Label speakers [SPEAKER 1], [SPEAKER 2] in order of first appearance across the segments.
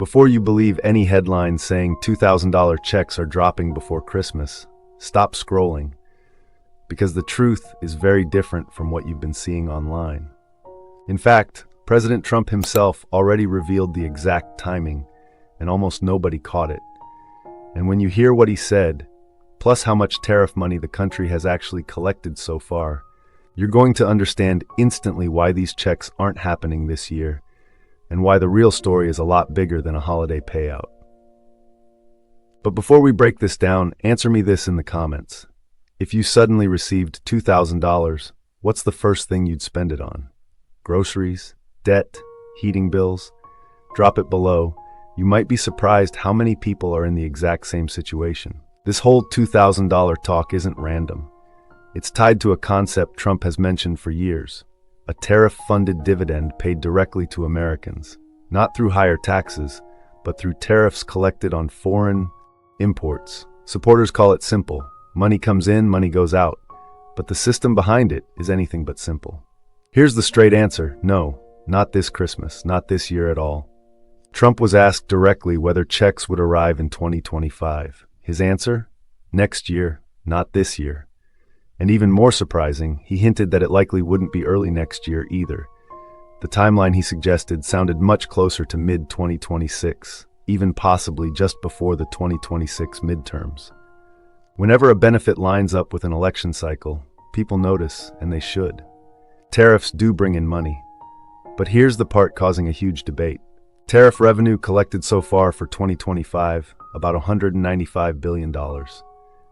[SPEAKER 1] Before you believe any headline saying $2,000 checks are dropping before Christmas, stop scrolling, because the truth is very different from what you've been seeing online. In fact, President Trump himself already revealed the exact timing, and almost nobody caught it. And when you hear what he said, plus how much tariff money the country has actually collected so far, you're going to understand instantly why these checks aren't happening this year, and why the real story is a lot bigger than a holiday payout. But before we break this down, answer me this in the comments. If you suddenly received $2,000, what's the first thing you'd spend it on? Groceries? Debt? Heating bills? Drop it below. You might be surprised how many people are in the exact same situation. This whole $2,000 talk isn't random. It's tied to a concept Trump has mentioned for years, a tariff-funded dividend paid directly to Americans, not through higher taxes, but through tariffs collected on foreign imports. Supporters call it simple. Money comes in, money goes out. But the system behind it is anything but simple. Here's the straight answer: no, not this Christmas, not this year at all. Trump was asked directly whether checks would arrive in 2025. His answer? Next year, not this year. And even more surprising, he hinted that it likely wouldn't be early next year either. The timeline he suggested sounded much closer to mid-2026, even possibly just before the 2026 midterms. Whenever a benefit lines up with an election cycle, people notice, and they should. Tariffs do bring in money. But here's the part causing a huge debate. Tariff revenue collected so far for 2025, about $195 billion.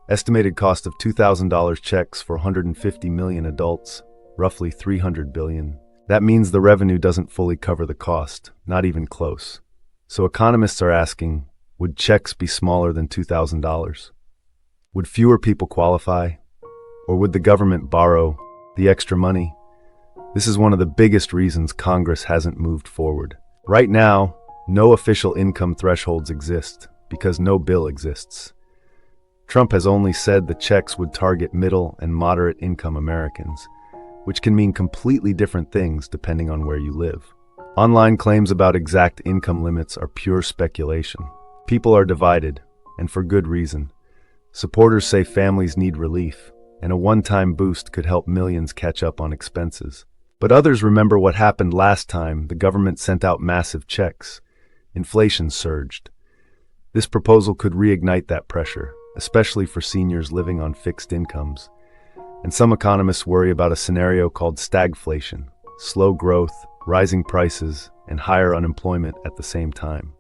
[SPEAKER 1] Estimated cost of $2,000 checks for 150 million adults, roughly $300 billion. That means the revenue doesn't fully cover the cost, not even close. So economists are asking, would checks be smaller than $2,000? Would fewer people qualify? Or would the government borrow the extra money? This is one of the biggest reasons Congress hasn't moved forward. Right now, no official income thresholds exist because no bill exists. Trump has only said the checks would target middle and moderate income Americans, which can mean completely different things depending on where you live. Online claims about exact income limits are pure speculation. People are divided, and for good reason. Supporters say families need relief, and a one-time boost could help millions catch up on expenses. But others remember what happened last time the government sent out massive checks. Inflation surged. This proposal could reignite that pressure, especially for seniors living on fixed incomes. And some economists worry about a scenario called stagflation, slow growth, rising prices, and higher unemployment at the same time.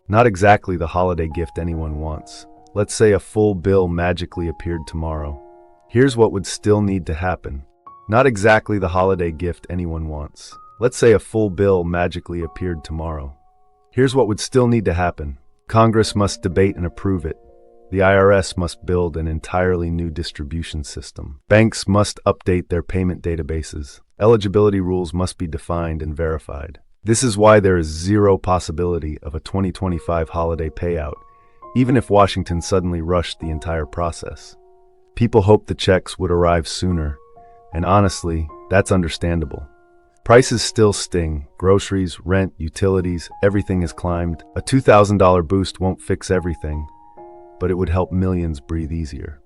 [SPEAKER 1] Not exactly the holiday gift anyone wants. Let's say a full bill magically appeared tomorrow. Here's what would still need to happen. Not exactly the holiday gift anyone wants. Let's say a full bill magically appeared tomorrow. Here's what would still need to happen. Congress must debate and approve it. The IRS must build an entirely new distribution system. Banks must update their payment databases. Eligibility rules must be defined and verified. This is why there is zero possibility of a 2025 holiday payout, even if Washington suddenly rushed the entire process. People hoped the checks would arrive sooner, and honestly, that's understandable. Prices still sting. Groceries, rent, utilities, everything has climbed. A $2,000 boost won't fix everything, but it would help millions breathe easier.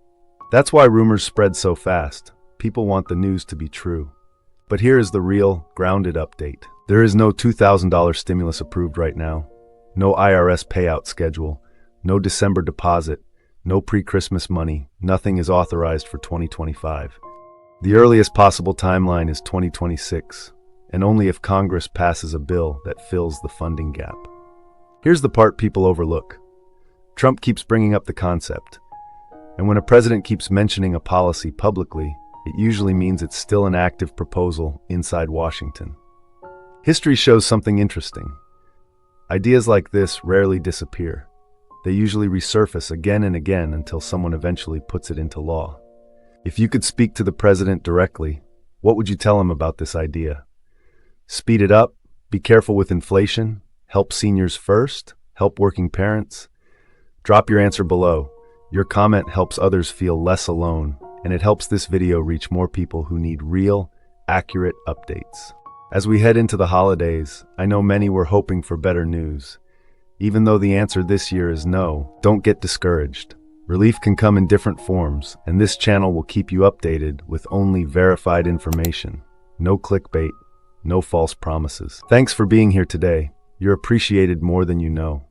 [SPEAKER 1] That's why rumors spread so fast. People want the news to be true. But here is the real, grounded update. There is no $2,000 stimulus approved right now. No IRS payout schedule. No December deposit. No pre-Christmas money. Nothing is authorized for 2025. The earliest possible timeline is 2026, and only if Congress passes a bill that fills the funding gap. Here's the part people overlook. Trump keeps bringing up the concept, and when a president keeps mentioning a policy publicly, it usually means it's still an active proposal inside Washington. History shows something interesting. Ideas like this rarely disappear. They usually resurface again and again until someone eventually puts it into law. If you could speak to the president directly, what would you tell him about this idea? Speed it up, be careful with inflation, help seniors first, help working parents? Drop your answer below. Your comment helps others feel less alone, and it helps this video reach more people who need real, accurate updates. As we head into the holidays, I know many were hoping for better news. Even though the answer this year is no, don't get discouraged. Relief can come in different forms, and this channel will keep you updated with only verified information. No clickbait, no false promises. Thanks for being here today. You're appreciated more than you know.